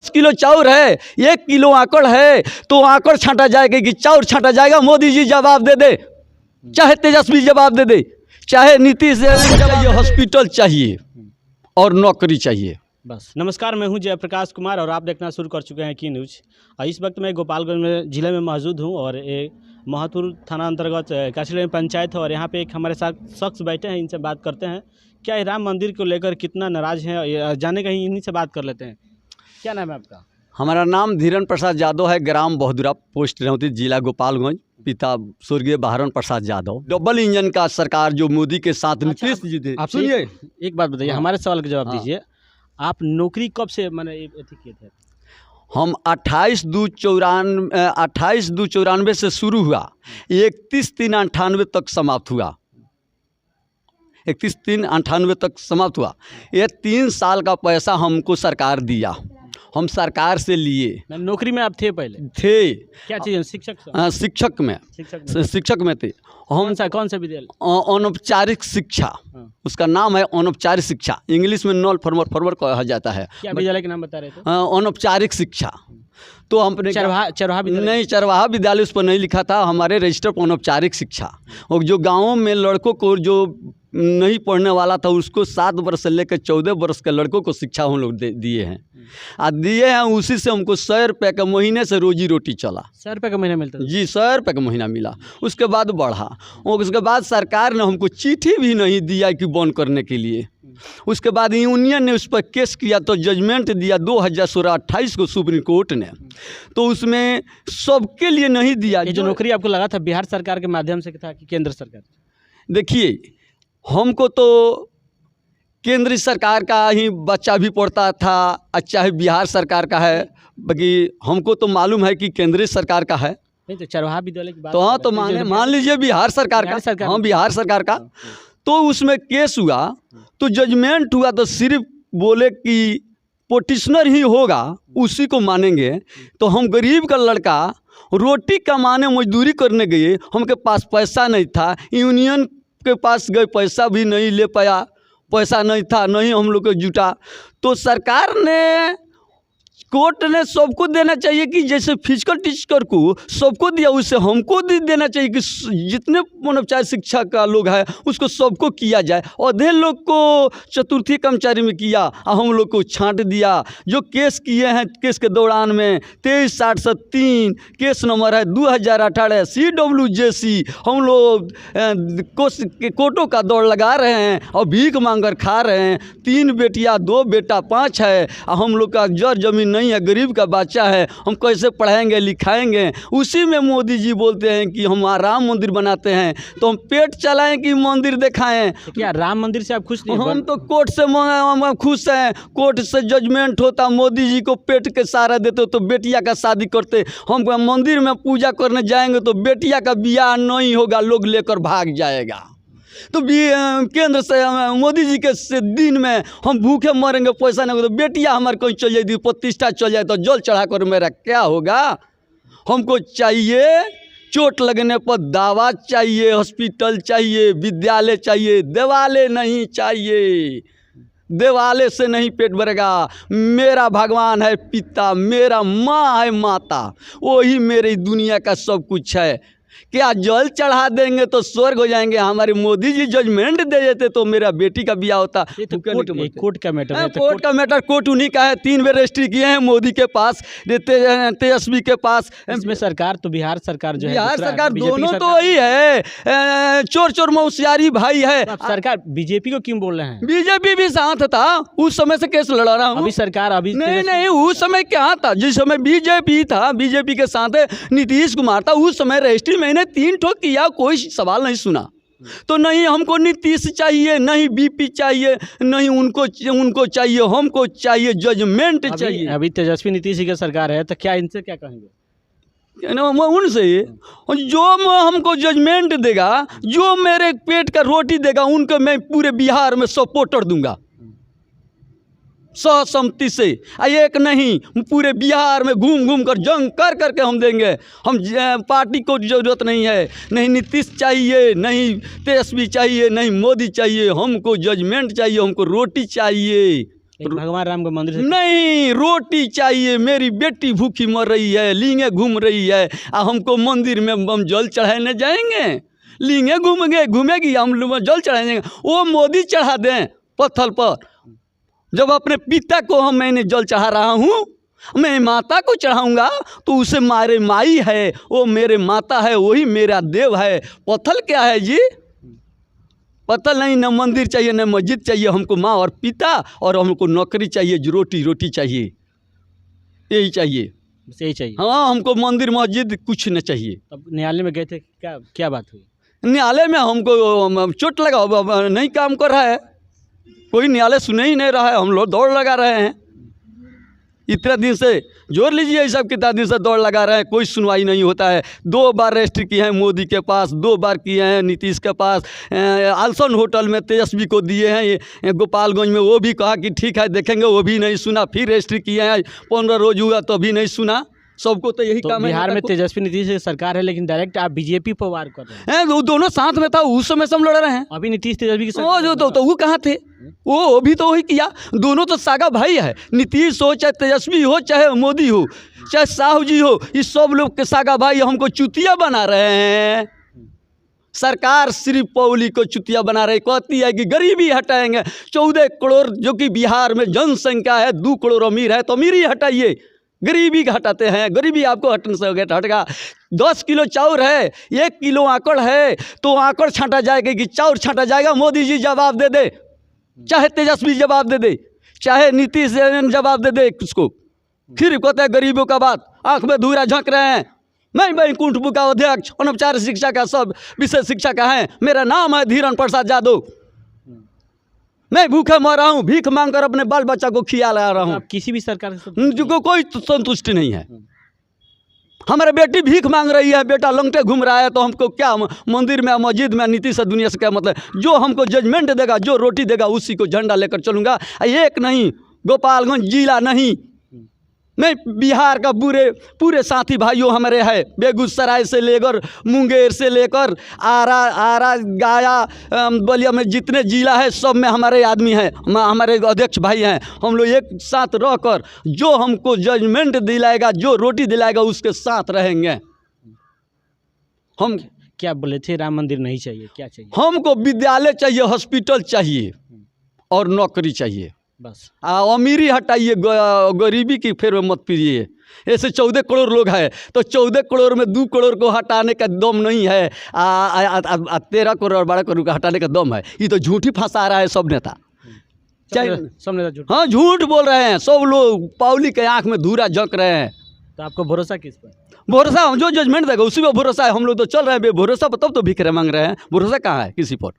Kilo चाउर है, 1 kilo आकड़ है, तो आकड़ छांटा जाएगा कि चाउर छांटा जाएगा? मोदी जी जवाब दे दे, चाहे तेजस्वी जवाब दे दे, चाहे नीतीश चाहिए, हॉस्पिटल चाहिए और नौकरी चाहिए। बस। नमस्कार, मैं हूं जयप्रकाश कुमार और आप देखना शुरू कर चुके हैं की न्यूज़। इस वक्त मैं गोपालगंज में ज़िले में मौजूद हूं और एक महतपुर थाना अंतर्गत काशीगंज पंचायत है और यहां पे एक हमारे साथ शख्स बैठे हैं। इनसे बात करते हैं क्या ये राम मंदिर को लेकर कितना नाराज़ हैं, जाने कहीं इन्हीं से बात कर लेते हैं। क्या नाम है आपका? हमारा नाम धीरेन्द्र प्रसाद यादव है, ग्राम बहुदुरा, पोस्ट रेवती, जिला गोपालगंज। पिता स्वर्गीय बहारन प्रसाद यादव। डबल इंजन का सरकार जो मोदी के साथ नीतीश जी थे। आप सुनिए, एक बात बताइए, हमारे सवाल का जवाब हाँ। दीजिए। आप नौकरी कब से मैंने किए थे? हम 28/2/94 से शुरू हुआ, 31/3/98 तक समाप्त हुआ। 31/3/98 तक समाप्त हुआ। ये 3 साल का पैसा हमको सरकार दिया, हम सरकार से लिए। नौकरी में आप थे पहले? थे। क्या चीज़? शिक्षक शिक्षक में थे हम। कौन सा विद्यालय? अनौपचारिक शिक्षा, उसका नाम है अनौपचारिक शिक्षा, इंग्लिश में नॉन फॉर्मल कहा जाता है। क्या विद्यालय का नाम बता रहे थे? अनौपचारिक शिक्षा। तो हमने चरवाहा नहीं, चरवाहा विद्यालय उस पर नहीं लिखा था, हमारे रजिस्टर पर अनौपचारिक शिक्षा। और जो गाँवों में लड़कों को जो नहीं पढ़ने वाला था उसको 7 वर्ष से लेकर 14 वर्ष के लड़कों को शिक्षा हम लोग दिए हैं। दिए हैं, उसी से हमको 100 रुपये के महीने से रोजी रोटी चला। 100 रुपये का महीना मिलता? जी, 100 रुपये का महीना मिला। उसके बाद बढ़ा और उसके बाद सरकार ने हमको चिट्ठी भी नहीं दिया कि बंद करने के लिए। उसके बाद यूनियन ने उस पर केस किया तो जजमेंट दिया 2016-28 को सुप्रीम कोर्ट ने, तो उसमें सबके लिए नहीं दिया। ये जो नौकरी आपको लगा था बिहार सरकार के माध्यम से था कि केंद्र सरकार? देखिए, हमको तो केंद्र सरकार का ही बच्चा भी पढ़ता था, चाहे बिहार सरकार का है, बाकी हमको तो मालूम है कि केंद्रीय सरकार का है। नहीं तो चरवाहा विद्यालय की बात तो हाँ, तो मान लीजिए बिहार सरकार का। हाँ, बिहार सरकार का। तो उसमें केस हुआ तो जजमेंट हुआ तो सिर्फ बोले कि पोटिशनर ही होगा, उसी को मानेंगे। तो हम गरीब का लड़का रोटी कमाने मजदूरी करने गए, हमके पास पैसा नहीं था, यूनियन के पास गए, पैसा भी नहीं ले पाया, पैसा नहीं था, नहीं हम लोग को जुटा। तो सरकार ने, कोर्ट ने सबको देना चाहिए कि जैसे फिजिकल टीचर को सबको दिया, उससे हमको देना चाहिए कि जितने अनौपचारिक शिक्षा का लोग है उसको सबको किया जाए। आधे लोग को चतुर्थी कर्मचारी में किया और हम लोग को छांट दिया। जो केस किए हैं, केस के दौरान में 23-60-3 केस नंबर है 2018 CWJC। हम लोग कोर्टों का दौड़ लगा रहे हैं और भीख मांगकर खा रहे हैं। 3 बेटियां 2 बेटा 5 है और हम लोग का जर जमीन नहीं है, गरीब का बच्चा है, हम कैसे पढ़ाएंगे लिखाएंगे? उसी में मोदी जी बोलते हैं कि हम राम मंदिर बनाते हैं, तो हम पेट चलाएं कि मंदिर दिखाएं? तो क्या राम मंदिर से आप खुश नहीं? हम तो कोर्ट से खुश हैं। कोर्ट से जजमेंट होता, मोदी जी को पेट के सहारा देते तो बेटिया का शादी करते। हम मंदिर में पूजा करने जाएंगे तो बेटिया का ब्याह नहीं होगा, लोग लेकर भाग जाएगा। तो केंद्र से मोदी जी के से दिन में हम भूखे मरेंगे, पैसा नहीं होगा, तो बेटिया हमारे कहीं चल जाएगी, प्रतिष्ठा चल जाए तो जल चढ़ा कर मेरा क्या होगा? हमको चाहिए, चोट लगने पर दवा चाहिए, हॉस्पिटल चाहिए, विद्यालय चाहिए, देवालय नहीं चाहिए। देवालय से नहीं पेट भरेगा। मेरा भगवान है पिता, मेरा माँ है माता, वही मेरी दुनिया का सब कुछ है। क्या जल चढ़ा देंगे तो स्वर्ग हो जाएंगे? हमारे मोदी जी जजमेंट दे देते तो मेरा बेटी का ब्याह होता। कोर्ट का मैटर है। कोर्ट का मैटर, कोर्ट उन्हीं का है। 3 बार रजिस्ट्री किए हैं, मोदी के पास, तेजस्वी के पास। इसमें सरकार तो बिहार सरकार जो है, बिहार सरकार दोनों तो वही है, चोर चोर मौसियारी भाई है। सरकार बीजेपी को क्यों बोल रहे हैं? बीजेपी भी साथ था, उस समय से केस लड़ा रहा हूँ। अभी सरकार अभी नहीं, उस समय क्या था? जिस समय बीजेपी था, बीजेपी के साथ नीतीश कुमार था, उस समय रजिस्ट्री मैंने 3 ठोक किया, कोई सवाल नहीं सुना। तो नहीं हमको नीतीश चाहिए, नहीं बीपी चाहिए, नहीं उनको चाहिए, हमको चाहिए जजमेंट चाहिए। अभी तेजस्वी नीतीश की सरकार है, तो क्या इनसे क्या कहेंगे? उनसे जो हमको जजमेंट देगा, जो मेरे पेट का रोटी देगा, उनको मैं पूरे बिहार में सपोर्टर दूंगा सहसम्मति से। एक नहीं, पूरे बिहार में घूम घूम कर जंग कर करके हम देंगे। हम पार्टी को ज़रूरत नहीं है, नहीं नीतीश चाहिए, नहीं तेजस्वी चाहिए, नहीं मोदी चाहिए, हमको जजमेंट चाहिए, हमको रोटी चाहिए। एक भगवान राम का मंदिर से नहीं, रोटी चाहिए। मेरी बेटी भूखी मर रही है, लींगे घूम रही है, हमको मंदिर में हम जल चढ़ाने जाएंगे? लींगे घूमेगी, हम लोग जल चढ़ाएंगे? वो मोदी चढ़ा दें पत्थर पर। जब अपने पिता को मैंने जल चढ़ा रहा हूँ, मैं माता को चढ़ाऊंगा तो उसे मारे माई है, वो मेरे माता है, वही मेरा देव है। पत्थर क्या है जी? पत्थर नहीं, न मंदिर चाहिए न मस्जिद चाहिए हमको, माँ और पिता, और हमको नौकरी चाहिए, जो रोटी चाहिए, यही चाहिए। बस यही चाहिए। हाँ, हमको मंदिर मस्जिद कुछ न चाहिए। अब न्यायालय में गए थे, क्या बात हुई? न्यायालय में हमको चोट लगा, नहीं काम कर रहा है, कोई न्यायालय सुन ही नहीं रहा है, हम लोग दौड़ लगा रहे हैं। इतने दिन से जोड़ लीजिए, सब कितना दिन से दौड़ लगा रहे हैं, कोई सुनवाई नहीं होता है। 2 बार रजिस्ट्री किए हैं मोदी के पास, 2 बार किए हैं नीतीश के पास, आलसन होटल में तेजस्वी को दिए हैं, ये गोपालगंज में, वो भी कहा कि ठीक है देखेंगे, वो भी नहीं सुना। फिर रजिस्ट्री किए हैं, 15 रोज हुआ तो भी नहीं सुना। सबको तो यही काम है। बिहार में तेजस्वी नीतीश सरकार है, लेकिन डायरेक्ट आप बीजेपी पर वार कर रहे हैं। वो दोनों साथ में था, उस समय से हम लड़ रहे हैं। अभी नीतीश तेजस्वी की वो जो तो वो कहाँ थे? वो भी तो वही किया। दोनों तो सागा भाई है, नीतीश हो चाहे तेजस्वी हो चाहे मोदी हो चाहे साहू जी हो, इस सब लोग के सागा भाई हमको चुतिया बना रहे हैं। सरकार सिर्फ पौली को चुतिया बना रही, कहती है कि गरीबी हटाएंगे। 14 करोड़ जो कि बिहार में जनसंख्या है, 2 करोड़ अमीर है, तो अमीरी हटाइए, गरीबी हटाते हैं। गरीबी आपको हटने से हटेगा। 10 किलो चाउर है, 1 किलो आकड़ है, तो आकड़ छांटा जाएगा कि चाउर छांटा जाएगा? मोदी जी जवाब दे दे, चाहे तेजस्वी जवाब दे दे, चाहे नीतीश जवाब दे दे उसको। फिर कहते हैं गरीबों का बात, आंख में धूरा झोंक रहे हैं। मैं बैकुंठ का अध्यक्ष, अनौपचारिक शिक्षा का सब विषय शिक्षा का है, मेरा नाम है धीरेन्द्र प्रसाद यादव। मैं भूखे मर रहा हूँ, भीख मांग कर अपने बाल बच्चा को खिला ला रहा हूँ। आप किसी भी सरकार से जिनको कोई संतुष्टि नहीं है। हमारे बेटी भीख मांग रही है, बेटा लंगटे घूम रहा है, तो हमको क्या मंदिर में मस्जिद में नीति से दुनिया से क्या मतलब? जो हमको जजमेंट देगा, जो रोटी देगा, उसी को झंडा लेकर चलूँगा। एक नहीं, गोपालगंज जिला नहीं, मैं बिहार का पूरे साथी भाइयों हमारे हैं। बेगूसराय से लेकर मुंगेर से लेकर आरा गया बलिया में जितने जिला है, सब में हमारे आदमी हैं, हमारे अध्यक्ष भाई हैं। हम लोग एक साथ रहकर जो हमको जजमेंट दिलाएगा, जो रोटी दिलाएगा, उसके साथ रहेंगे। हम क्या बोले थे? राम मंदिर नहीं चाहिए, क्या चाहिए? हमको विद्यालय चाहिए, हॉस्पिटल चाहिए और नौकरी चाहिए। बस अमीरी हटाइए, गरीबी की फेर में मत पीजिए। ऐसे 14 करोड़ लोग हैं, तो 14 करोड़ में 2 करोड़ को हटाने का दम नहीं है। 13 करोड़ 12 करोड़ का हटाने का दम है। ये तो झूठी फंसा रहा है सब नेता, चाहे सब नेता झूठ। हाँ, झूठ बोल रहे हैं सब लोग, पौली के आंख में धूरा झोंक रहे हैं। तो आपको भरोसा किस पर? भरोसा हम जो जजमेंट देगा उसी पर भरोसा है। हम लोग तो चल रहे हैं बेभरोसा पर, तब तो भिख मांग रहे हैं। भरोसा कहाँ है किसी पर?